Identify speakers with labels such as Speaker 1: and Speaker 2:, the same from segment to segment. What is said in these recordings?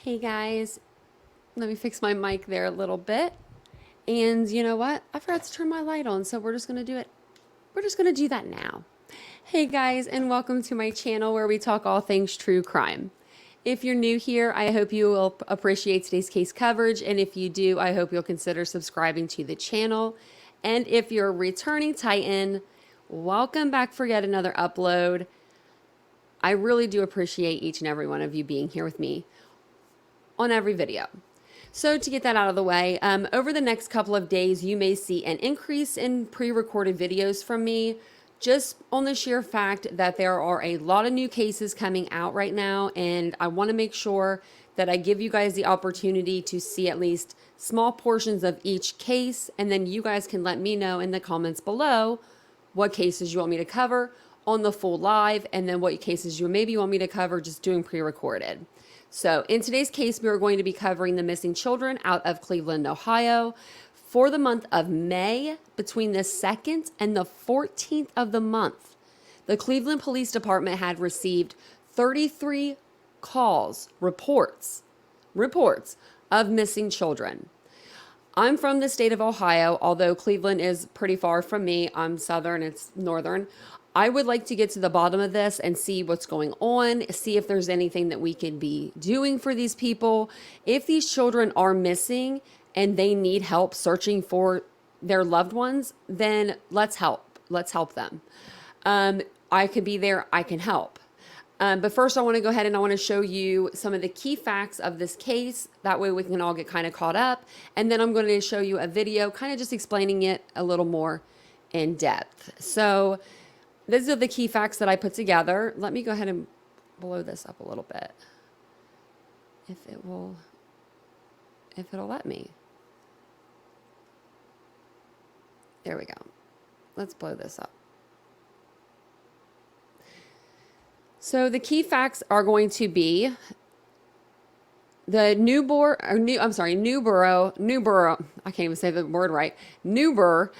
Speaker 1: Hey guys, let me fix my mic there a little bit. And you know what? I forgot to turn my light on, so we're just gonna do it. We're just gonna do that now. Hey guys, and welcome to my channel where we talk all things true crime. If you're new here, I hope you will appreciate today's case coverage, and if you do, I hope you'll consider subscribing to the channel. And if you're a returning Titan, welcome back for yet another upload. I really do appreciate each and every one of you being here with me on every video. So to get that out of the way, over the next couple of days, you may see an increase in pre-recorded videos from me, just on the sheer fact that there are a lot of new cases coming out right now, and I want to make sure that I give you guys the opportunity to see at least small portions of each case, and then you guys can let me know in the comments below what cases you want me to cover on the full live, and then what cases you maybe want me to cover just doing pre-recorded. So in today's case, we are going to be covering the missing children out of Cleveland, Ohio for the month of May between the 2nd and the 14th of the month. The Cleveland Police Department had received 33 calls, reports of missing children. I'm from the state of Ohio, although Cleveland is pretty far from me. I'm southern, it's northern. I would like to get to the bottom of this and see what's going on, see if there's anything that we can be doing for these people. If these children are missing and they need help searching for their loved ones, then let's help. Let's help them. I could be there. I can help. But first, I want to go ahead and I want to show you some of the key facts of this case. That way we can all get kind of caught up. And then I'm going to show you a video kind of just explaining it a little more in depth. So these are the key facts that I put together. Let me go ahead and blow this up a little bit. If it'll let me. There we go. Let's blow this up. So the key facts are going to be the Newborough, I can't even say the word right. Newborough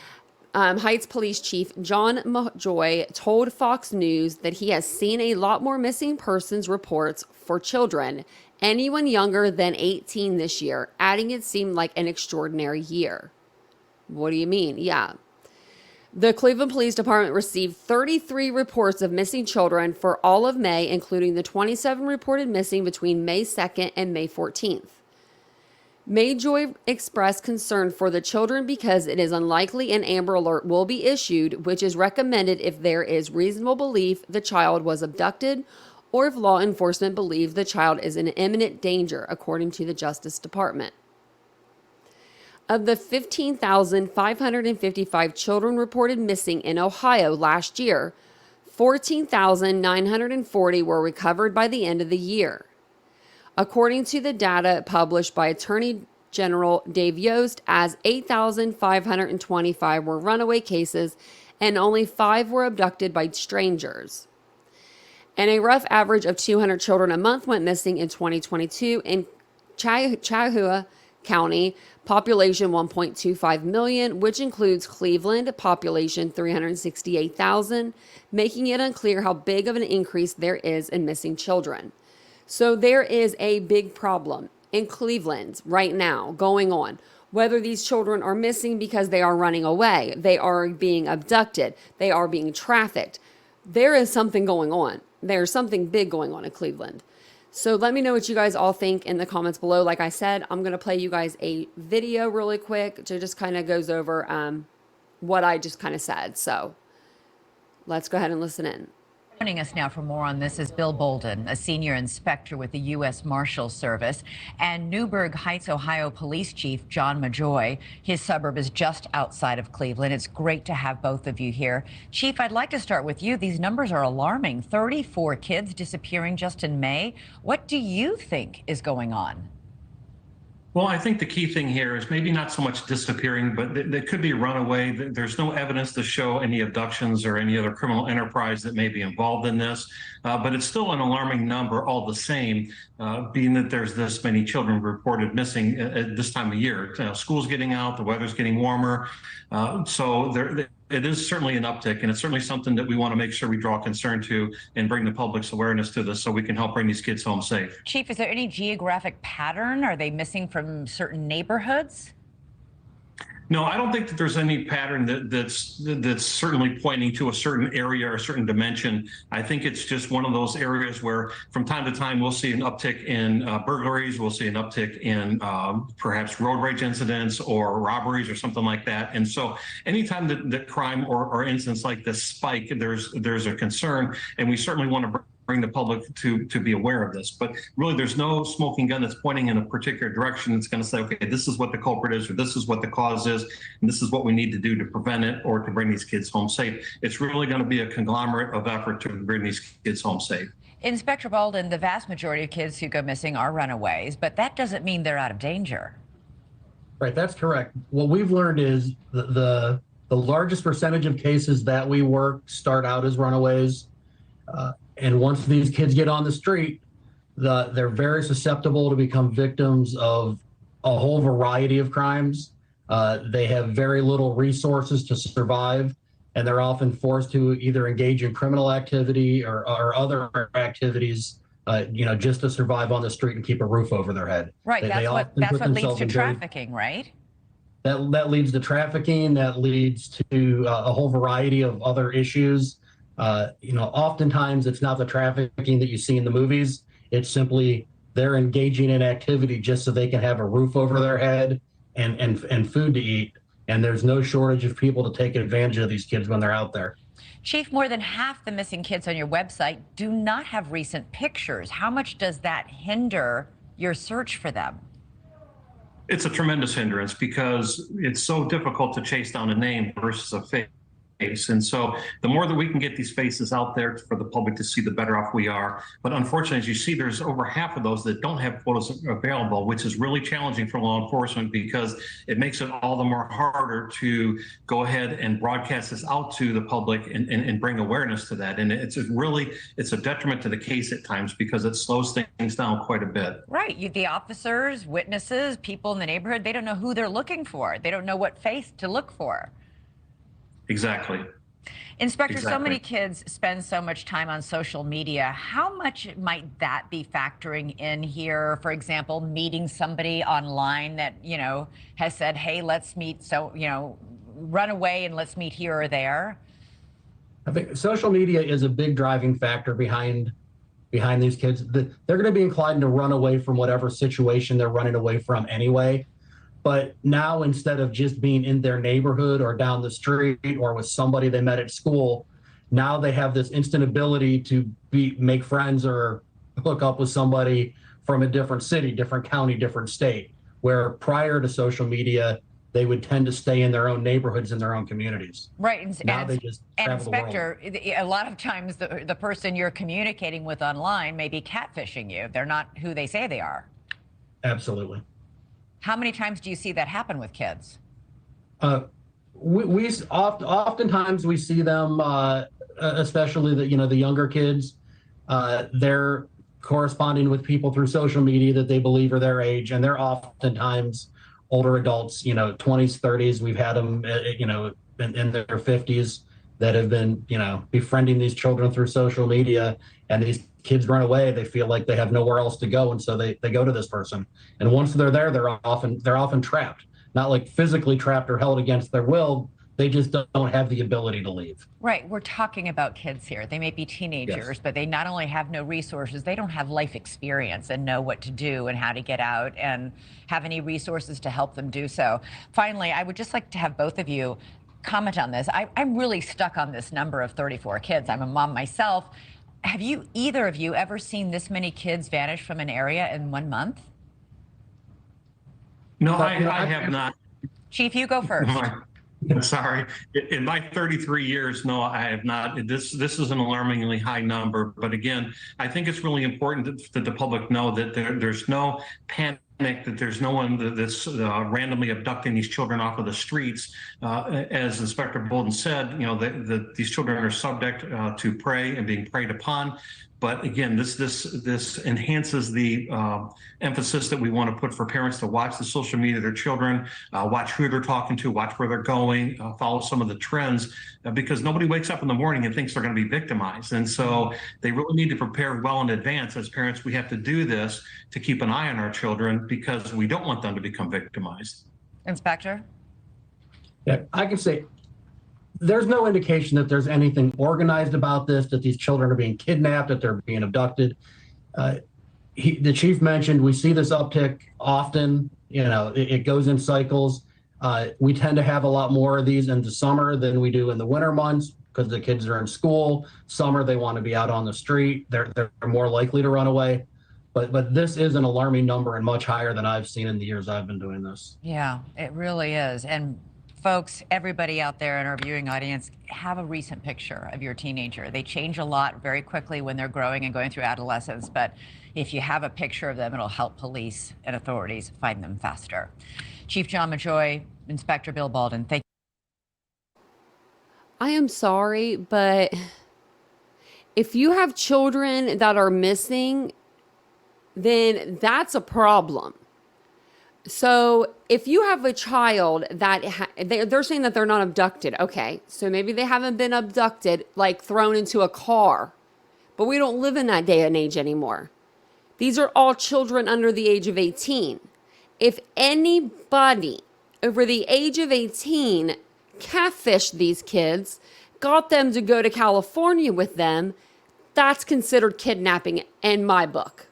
Speaker 1: Heights Police Chief John Majoy told Fox News that he has seen a lot more missing persons reports for children, anyone younger than 18 this year, adding it seemed like an extraordinary year. What do you mean? Yeah. The Cleveland Police Department received 33 reports of missing children for all of May, including the 27 reported missing between May 2nd and May 14th. Mayjoy expressed concern for the children because it is unlikely an Amber Alert will be issued, which is recommended if there is reasonable belief the child was abducted or if law enforcement believes the child is in imminent danger, according to the Justice Department. Of the 15,555 children reported missing in Ohio last year, 14,940 were recovered by the end of the year. According to the data published by Attorney General Dave Yost, as 8,525 were runaway cases and only 5 were abducted by strangers. And a rough average of 200 children a month went missing in 2022 in Chautauqua County, population 1.25 million, which includes Cleveland, population 368,000, making it unclear how big of an increase there is in missing children. So there is a big problem in Cleveland right now going on. Whether these children are missing because they are running away, they are being abducted, they are being trafficked. There is something going on. There's something big going on in Cleveland. So let me know what you guys all think in the comments below. Like I said, I'm going to play you guys a video really quick to just kind of goes over what I just kind of said. So let's go ahead and listen in.
Speaker 2: Joining us now for more on this is Bill Bolden, a senior inspector with the U.S. Marshals Service, and Newburgh Heights, Ohio Police Chief John Majoy. His suburb is just outside of Cleveland. It's great to have both of you here. Chief, I'd like to start with you. These numbers are alarming. 34 kids disappearing just in May. What do you think is going on?
Speaker 3: Well, I think the key thing here is maybe not so much disappearing, but they could be runaway. There's no evidence to show any abductions or any other criminal enterprise that may be involved in this. But it's still an alarming number all the same, being that there's this many children reported missing at this time of year. School's getting out, the weather's getting warmer. So it is certainly an uptick, and it's certainly something that we want to make sure we draw concern to and bring the public's awareness to this so we can help bring these kids home safe.
Speaker 2: Chief, is there any geographic pattern? Are they missing from certain neighborhoods?
Speaker 3: No, I don't think that there's any pattern that's certainly pointing to a certain area or a certain dimension. I think it's just one of those areas where from time to time we'll see an uptick in burglaries, we'll see an uptick in perhaps road rage incidents or robberies or something like that. And so anytime that crime or incidents like this spike, there's a concern, and we certainly want to bring the public to be aware of this. But really, there's no smoking gun that's pointing in a particular direction. It's going to say, okay, this is what the culprit is, or this is what the cause is, and this is what we need to do to prevent it or to bring these kids home safe. It's really going to be a conglomerate of effort to bring these kids home safe.
Speaker 2: Inspector Bolden, the vast majority of kids who go missing are runaways, but that doesn't mean they're out of danger.
Speaker 4: Right, that's correct. What we've learned is the largest percentage of cases that we work start out as runaways. And once these kids get on the street, they're very susceptible to become victims of a whole variety of crimes. They have very little resources to survive, and they're often forced to either engage in criminal activity or other activities, just to survive on the street and keep a roof over their head.
Speaker 2: Right, that's what leads to trafficking, right?
Speaker 4: That leads to trafficking. That leads to a whole variety of other issues. Oftentimes it's not the trafficking that you see in the movies. It's simply they're engaging in activity just so they can have a roof over their head and food to eat. And there's no shortage of people to take advantage of these kids when they're out there.
Speaker 2: Chief, more than half the missing kids on your website do not have recent pictures. How much does that hinder your search for them?
Speaker 3: It's a tremendous hindrance because it's so difficult to chase down a name versus a face. And so the more that we can get these faces out there for the public to see, the better off we are. But unfortunately, as you see, there's over half of those that don't have photos available, which is really challenging for law enforcement because it makes it all the more harder to go ahead and broadcast this out to the public and bring awareness to that. And it's a detriment to the case at times because it slows things down quite a bit.
Speaker 2: Right. The officers, witnesses, people in the neighborhood, they don't know who they're looking for. They don't know what face to look for.
Speaker 3: Exactly.
Speaker 2: Inspector,
Speaker 3: Exactly.
Speaker 2: So many kids spend so much time on social media. How much might that be factoring in here? For example, meeting somebody online that, has said, hey, let's meet, run away and let's meet here or there.
Speaker 4: I think social media is a big driving factor behind these kids. They're going to be inclined to run away from whatever situation they're running away from anyway. But now, instead of just being in their neighborhood or down the street or with somebody they met at school, now they have this instant ability to make friends or hook up with somebody from a different city, different county, different state, where prior to social media, they would tend to stay in their own neighborhoods and their own communities.
Speaker 2: Right.
Speaker 4: Now they just travel the world.
Speaker 2: Inspector, a lot of times the person you're communicating with online may be catfishing you. They're not who they say they are.
Speaker 4: Absolutely.
Speaker 2: How many times do you see that happen with kids?
Speaker 4: Oftentimes we see them, especially the younger kids. They're corresponding with people through social media that they believe are their age, and they're oftentimes older adults, 20s, 30s. We've had them, in their 50s that have been, befriending these children through social media, and these kids run away. They feel like they have nowhere else to go, and so they go to this person. And once they're there, they're often trapped, not like physically trapped or held against their will. They just don't have the ability to leave.
Speaker 2: Right. We're talking about kids here. They may be teenagers,
Speaker 4: Yes.
Speaker 2: but they not only have no resources, they don't have life experience and know what to do and how to get out and have any resources to help them do so. Finally, I would just like to have both of you comment on this. I'm really stuck on this number of 34 kids. I'm a mom myself. Have either of you ever seen this many kids vanish from an area in 1 month?
Speaker 3: No, I have not.
Speaker 2: Chief, you go first.
Speaker 3: I'm sorry. In my 33 years, no, I have not. This is an alarmingly high number. But again, I think it's really important that the public know that there's no panic, that there's no one that's randomly abducting these children off of the streets. As Inspector Bolden said, that these children are subject to prey and being preyed upon. But again, this enhances the emphasis that we want to put for parents to watch the social media of their children, watch who they're talking to, watch where they're going, follow some of the trends, because nobody wakes up in the morning and thinks they're going to be victimized. And so they really need to prepare well in advance. As parents, we have to do this to keep an eye on our children because we don't want them to become victimized.
Speaker 2: Inspector?
Speaker 4: Yeah, I can say there's no indication that there's anything organized about this, that these children are being kidnapped, that they're being abducted. The chief mentioned we see this uptick often. It goes in cycles. We tend to have a lot more of these in the summer than we do in the winter months because the kids are in school. Summer, they want to be out on the street. They're more likely to run away. But this is an alarming number and much higher than I've seen in the years I've been doing this.
Speaker 2: Yeah, it really is. And folks, everybody out there in our viewing audience, have a recent picture of your teenager. They change a lot very quickly when they're growing and going through adolescence, but if you have a picture of them, it'll help police and authorities find them faster. Chief John Majoy, Inspector Bill Bolden, thank you.
Speaker 1: I am sorry, but if you have children that are missing, then that's a problem. So if you have a child that they're saying that they're not abducted, okay, so maybe they haven't been abducted, like thrown into a car, but we don't live in that day and age anymore. These are all children under the age of 18. If anybody over the age of 18 catfished these kids, got them to go to California with them, that's considered kidnapping in my book.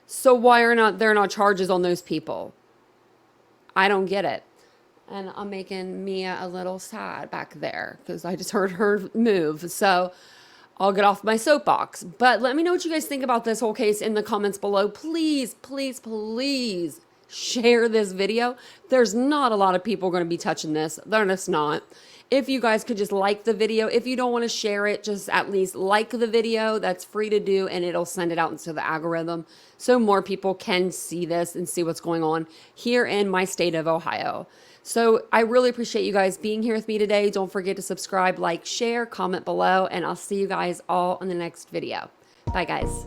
Speaker 1: So why are there not charges on those people? I don't get it. And I'm making Mia a little sad back there because I just heard her move. So I'll get off my soapbox. But let me know what you guys think about this whole case in the comments below. Please, please, please share this video. There's not a lot of people going to be touching this. They're just not. If you guys could just like the video. If you don't want to share it, just at least like the video. That's free to do, and it'll send it out into the algorithm so more people can see this and see what's going on here in my state of Ohio. So I really appreciate you guys being here with me today. Don't forget to subscribe, like, share, comment below, and I'll see you guys all in the next video. Bye, guys.